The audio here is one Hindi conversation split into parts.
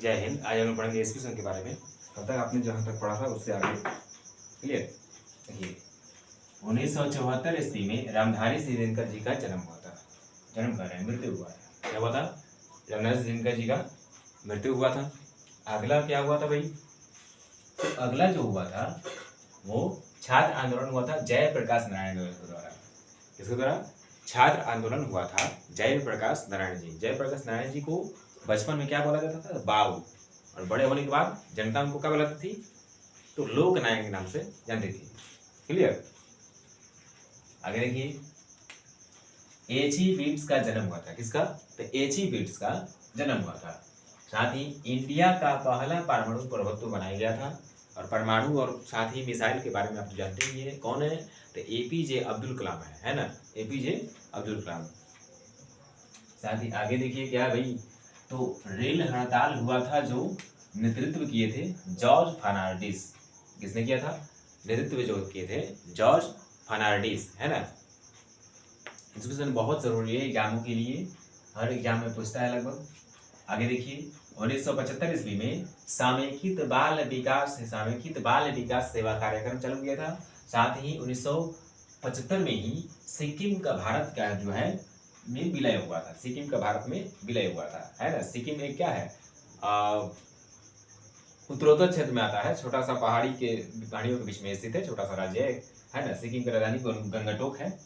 जय हिंद। आज हम लोग पढ़ेंगे ईस्वी के बारे में। तब तक आपने जहाँ तक पढ़ा था उससे आगे क्लियर। देखिए 1974 ईस्वी में रामधारी सिंह दिनकर जी का जन्म हुआ था। जन्म कर रहे हैं, मृत्यु हुआ था। क्या हुआ था? रामधारी सिंह दिनकर जी का मृत्यु हुआ था। अगला क्या हुआ था भाई? तो अगला जो हुआ था वो छात्र आंदोलन हुआ था जयप्रकाश नारायण के द्वारा। किसके द्वारा? छात्र आंदोलन हुआ था जयप्रकाश नारायण जी। जयप्रकाश नारायण जी को बचपन में क्या बोला जाता था? बाबू। और बड़े होने के बाद जनता उनको क्या बुलाती थी? तो लोक नायक के नाम से जानती थी। क्लियर। आगे देखिए एची बीट्स का जन्म हुआ था। किसका? तो एची बीट्स का जन्म हुआ था। साथ ही इंडिया का पहला परमाणु प्रभुत्व बनाया गया था। और परमाणु और साथ ही मिसाइल के बारे में आप तो जानते ही हैं। कौन है? तो एपीजे अब्दुल कलाम है ना? एपीजे अब्दुल कलाम। साथ ही आगे देखिए क्या है भाई? तो रेल हड़ताल हुआ था जो नेतृत्व किए थे जॉर्ज फर्नांडिस। किसने किया था? नेतृत्व जो किए थे जॉर्ज फर्नांडिस, है ना? इंस्टीट्यूशन बहुत जरूरी है एग्जामों के लिए, हर एग्जाम में पूछता है लगभग। आगे देखिए 1975 ईस्वी में सामयिकित बाल विकास सेवा कार्यक्रम चालू किया था। साथ ही 1975 में ही सिक्किम का भारत का जो है में विलय हुआ था। सिक्किम का भारत में विलय हुआ था, है ना? सिक्किम एक क्या है? उत्तरोत्तर क्षेत्र में आता है। छोटा सा पहाड़ियों के बीच में स्थित है, छोटा सा राज्य है ना? सिक्किम की राजधानी गंगटोक है।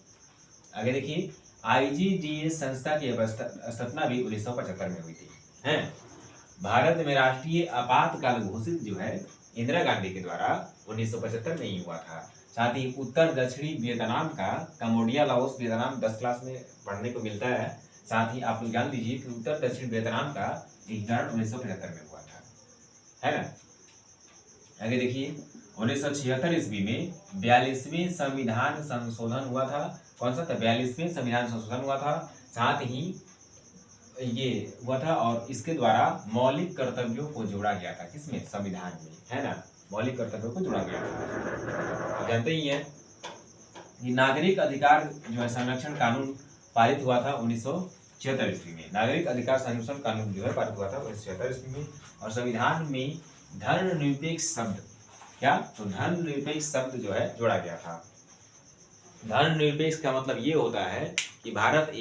आगे देखिए आईजीडीएस संस्था की स्थापना भी 1975 में हुई थी। हैं? भारत में राष्ट्रीय आपातकाल घोषित जो है इंदिरा गांधी के द्वारा 1975 में ही हुआ था। साथ ही उत्तर दक्षिणी वियतनाम का कंबोडिया, लाओस, वियतनाम 10 क्लास में पढ़ने को मिलता है। साथ ही आप लोग जान लीजिए कि उत्तर दक्षिण वियतनाम का एकीकरण 1975 में हुआ था, है ना? आगे देखिए 1976 ईस्वी में 42वें संविधान संशोधन हुआ था। कौन सा था? 42वें संविधान संशोधन हुआ था। साथ ही ये हुआ था और इसके द्वारा मौलिक कर्तव्यों को जोड़ा गया था। किसमें? संविधान में, है ना? मौलिक कर्तव्यों को जोड़ा गया था। आप जानते ही हैं कि नागरिक अधिकार जो है संरक्षण कानून पारित हुआ था 1976 ईस्वी में। नागरिक अधिकार संरक्षण कानून जो है पारित हुआ था 1976 ईस्वी में। और संविधान में धर्मनिरपेक्ष शब्द, क्या? तो धर्मनिरपेक्ष शब्द जो है जोड़ा गया था। धर्मनिरपेक्ष का मतलब ये होता है कि भारत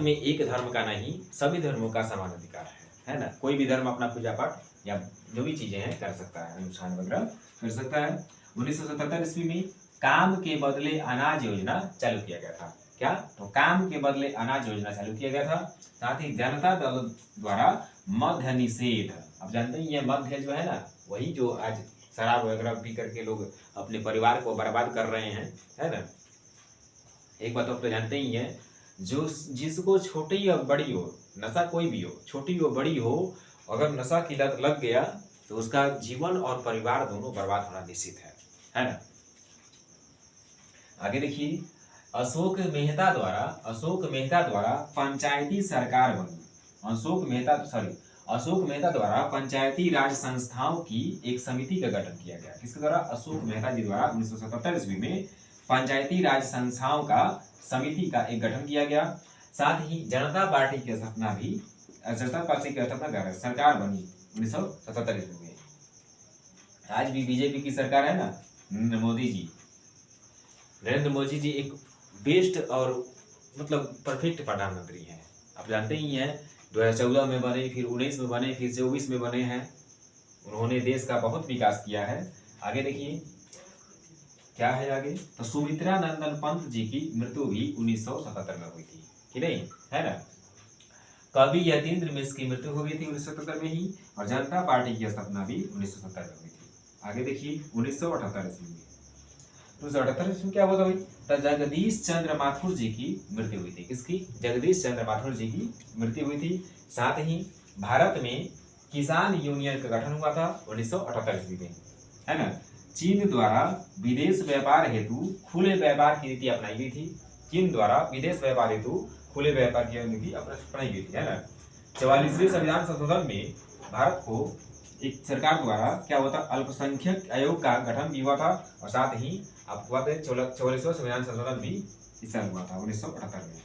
में एक धर्म का नहीं, सभी धर्मों का समान अधिकार है ना? कोई भी धर्म अपना पूजा पाठ या जो भी चीजें हैं कर सकता है, अनुष्ठान वगैरह कर सकता है। 1977 ईस्वी में काम के बदले अनाज योजना चालू किया गया था। क्या? तो काम के बदले अनाज योजना चालू किया गया था। साथ ही जनता दल द्वारा मद्य निषेध, अब जानते ही ये मद्य जो है ना, वही जो आज शराब वगैरह पी करके लोग अपने परिवार को बर्बाद कर रहे हैं, है ना? एक बात आप तो जानते ही हैं, जो जिसको छोटी या बड़ी हो, नशा कोई भी हो, छोटी हो बड़ी हो, अगर नशा की लत लग गया तो उसका जीवन और परिवार दोनों बर्बाद होना निश्चित है ना? आगे देखिए अशोक मेहता द्वारा पंचायती सरकार बनी। अशोक मेहता द्वारा पंचायती राज संस्थाओं की एक समिति का गठन किया गया। किसके द्वारा? अशोक मेहता जी द्वारा 1977 ईस्वी में पंचायती राज संस्थाओं का समिति का एक गठन किया गया। साथ ही जनता पार्टी की स्थापना सरकार बनी 1977 ईस्वी में। आज भी बीजेपी की सरकार है ना, नरेंद्र मोदी जी एक बेस्ट और मतलब परफेक्ट प्रधानमंत्री हैं। आप जानते ही हैं 2014 में बने, फिर 19 में बने, फिर 24 में बने हैं। उन्होंने देश का बहुत विकास किया है। आगे देखिए क्या है आगे? तो सुमित्रा नंदन पंत जी की मृत्यु भी 1977 में हुई थी, कि नहीं, है ना? कवि यतीन्द्र मिश्र की मृत्यु हो गई थी 1977 में ही। और जनता पार्टी की स्थापना भी 1977 में हुई थी। आगे देखिए 1978 ईस्वी में, 1978 ईस्वी में क्या हुआ था भाई? तो जगदीश चंद्र माथुर जी की मृत्यु हुई थी। किसकी? जगदीश चंद्र माथुर जी की मृत्यु हुई थी। साथ ही भारत में किसान यूनियन का गठन हुआ था 1978 ईस्वी में, है ना? चीन द्वारा विदेश व्यापार हेतु खुले व्यापार की नीति अपनाई गई थी। चीन द्वारा विदेश व्यापार हेतु खुले व्यापार की नीति अपनाई गई थी, है ना? 44वें संविधान संशोधन में भारत को एक सरकार द्वारा क्या हुआ था? अल्पसंख्यक आयोग का गठन भी हुआ था। और साथ ही आपको बात है 44वां संविधान संशोधन भी इस साल हुआ था 1978 में।